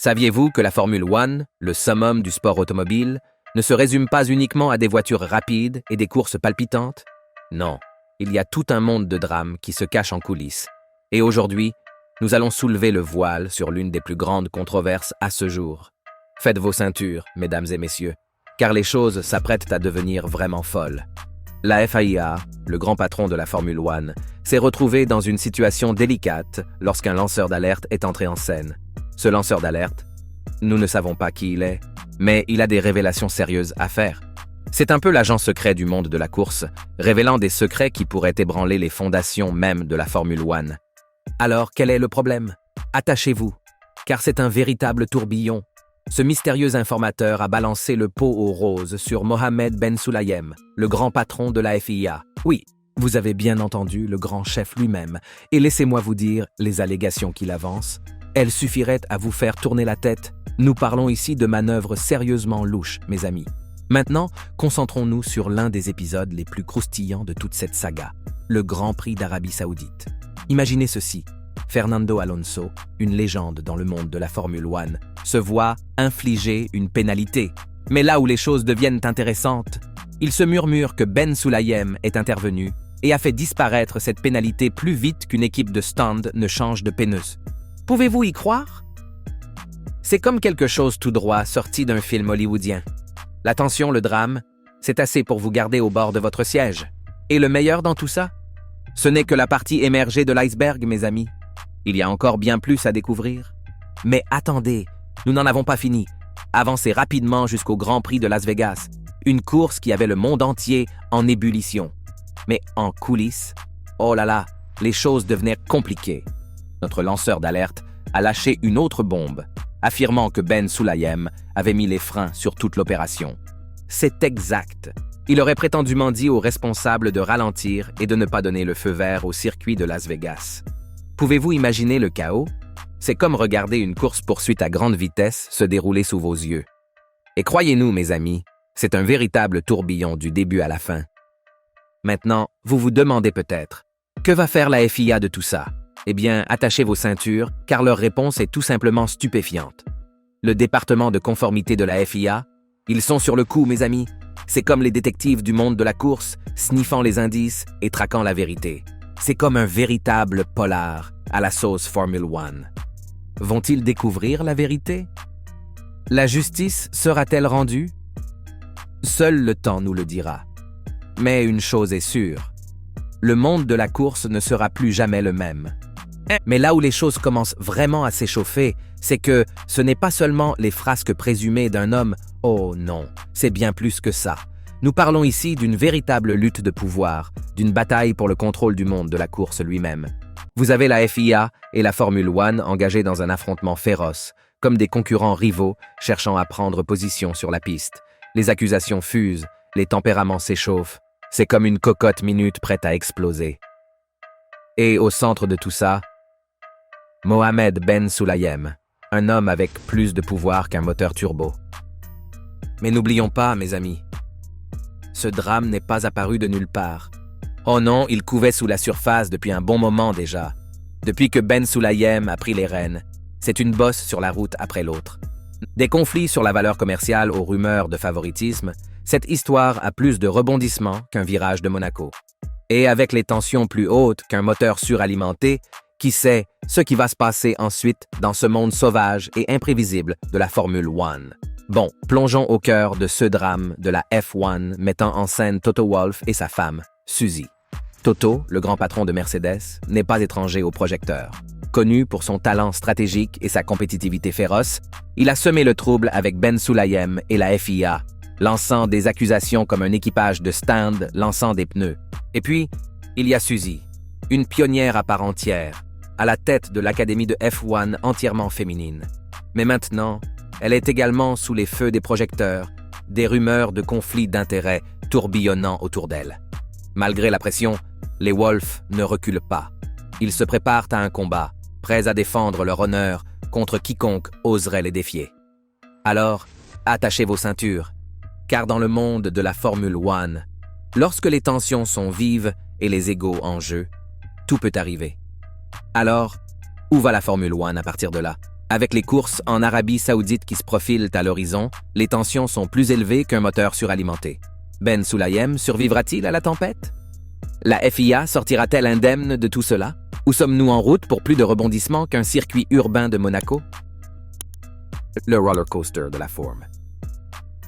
Saviez-vous que la Formule 1, le summum du sport automobile, ne se résume pas uniquement à des voitures rapides et des courses palpitantes? Non, il y a tout un monde de drames qui se cache en coulisses. Et aujourd'hui, nous allons soulever le voile sur l'une des plus grandes controverses à ce jour. Faites vos ceintures, mesdames et messieurs, car les choses s'apprêtent à devenir vraiment folles. La FIA, le grand patron de la Formule 1, s'est retrouvé dans une situation délicate lorsqu'un lanceur d'alerte est entré en scène. Ce lanceur d'alerte, nous ne savons pas qui il est, mais il a des révélations sérieuses à faire. C'est un peu l'agent secret du monde de la course, révélant des secrets qui pourraient ébranler les fondations même de la Formule 1. Alors, quel est le problème? Attachez-vous, car c'est un véritable tourbillon. Ce mystérieux informateur a balancé le pot aux roses sur Mohammed Ben Sulayem, le grand patron de la FIA. Oui, vous avez bien entendu le grand chef lui-même, et laissez-moi vous dire les allégations qu'il avance. Elles suffiraient à vous faire tourner la tête. Nous parlons ici de manœuvres sérieusement louches, mes amis. Maintenant, concentrons-nous sur l'un des épisodes les plus croustillants de toute cette saga, le Grand Prix d'Arabie Saoudite. Imaginez ceci. Fernando Alonso, une légende dans le monde de la Formule 1, se voit infliger une pénalité. Mais là où les choses deviennent intéressantes, il se murmure que Ben Sulayem est intervenu et a fait disparaître cette pénalité plus vite qu'une équipe de stand ne change de peineuse. Pouvez-vous y croire? C'est comme quelque chose tout droit sorti d'un film hollywoodien. La tension, le drame, c'est assez pour vous garder au bord de votre siège. Et le meilleur dans tout ça? Ce n'est que la partie émergée de l'iceberg, mes amis. Il y a encore bien plus à découvrir. Mais attendez, nous n'en avons pas fini. Avancez rapidement jusqu'au Grand Prix de Las Vegas, une course qui avait le monde entier en ébullition. Mais en coulisses, oh là là, les choses devenaient compliquées. Notre lanceur d'alerte a lâché une autre bombe, affirmant que Ben Sulayem avait mis les freins sur toute l'opération. C'est exact. Il aurait prétendument dit aux responsables de ralentir et de ne pas donner le feu vert au circuit de Las Vegas. Pouvez-vous imaginer le chaos? C'est comme regarder une course-poursuite à grande vitesse se dérouler sous vos yeux. Et croyez-nous, mes amis, c'est un véritable tourbillon du début à la fin. Maintenant, vous vous demandez peut-être, que va faire la FIA de tout ça? Eh bien, attachez vos ceintures, car leur réponse est tout simplement stupéfiante. Le département de conformité de la FIA, ils sont sur le coup, mes amis. C'est comme les détectives du monde de la course, sniffant les indices et traquant la vérité. C'est comme un véritable polar à la sauce Formule 1. Vont-ils découvrir la vérité? La justice sera-t-elle rendue? Seul le temps nous le dira. Mais une chose est sûre, le monde de la course ne sera plus jamais le même. Mais là où les choses commencent vraiment à s'échauffer, c'est que ce n'est pas seulement les frasques présumées d'un homme. Oh non, c'est bien plus que ça. Nous parlons ici d'une véritable lutte de pouvoir, d'une bataille pour le contrôle du monde de la course lui-même. Vous avez la FIA et la Formule 1 engagées dans un affrontement féroce, comme des concurrents rivaux cherchant à prendre position sur la piste. Les accusations fusent, les tempéraments s'échauffent. C'est comme une cocotte minute prête à exploser. Et au centre de tout ça, Mohammed Ben Sulayem, un homme avec plus de pouvoir qu'un moteur turbo. Mais n'oublions pas, mes amis, ce drame n'est pas apparu de nulle part. Oh non, il couvait sous la surface depuis un bon moment déjà. Depuis que Ben Sulayem a pris les rênes, c'est une bosse sur la route après l'autre. Des conflits sur la valeur commerciale aux rumeurs de favoritisme, cette histoire a plus de rebondissements qu'un virage de Monaco. Et avec les tensions plus hautes qu'un moteur suralimenté, qui sait ce qui va se passer ensuite dans ce monde sauvage et imprévisible de la Formule 1. Bon, plongeons au cœur de ce drame de la F1 mettant en scène Toto Wolff et sa femme, Suzy. Toto, le grand patron de Mercedes, n'est pas étranger aux projecteurs. Connu pour son talent stratégique et sa compétitivité féroce, il a semé le trouble avec Ben Sulayem et la FIA, lançant des accusations comme un équipage de stand lançant des pneus. Et puis, il y a Suzy, une pionnière à part entière, à la tête de l'académie de F1 entièrement féminine. Mais maintenant, elle est également sous les feux des projecteurs, des rumeurs de conflits d'intérêts tourbillonnant autour d'elle. Malgré la pression, les Wolff ne reculent pas. Ils se préparent à un combat, prêts à défendre leur honneur contre quiconque oserait les défier. Alors, attachez vos ceintures, car dans le monde de la Formule 1, lorsque les tensions sont vives et les égos en jeu, tout peut arriver. Alors, où va la Formule 1 à partir de là? Avec les courses en Arabie Saoudite qui se profilent à l'horizon, les tensions sont plus élevées qu'un moteur suralimenté. Ben Sulayem survivra-t-il à la tempête? La FIA sortira-t-elle indemne de tout cela? Ou sommes-nous en route pour plus de rebondissements qu'un circuit urbain de Monaco? Le roller coaster de la forme.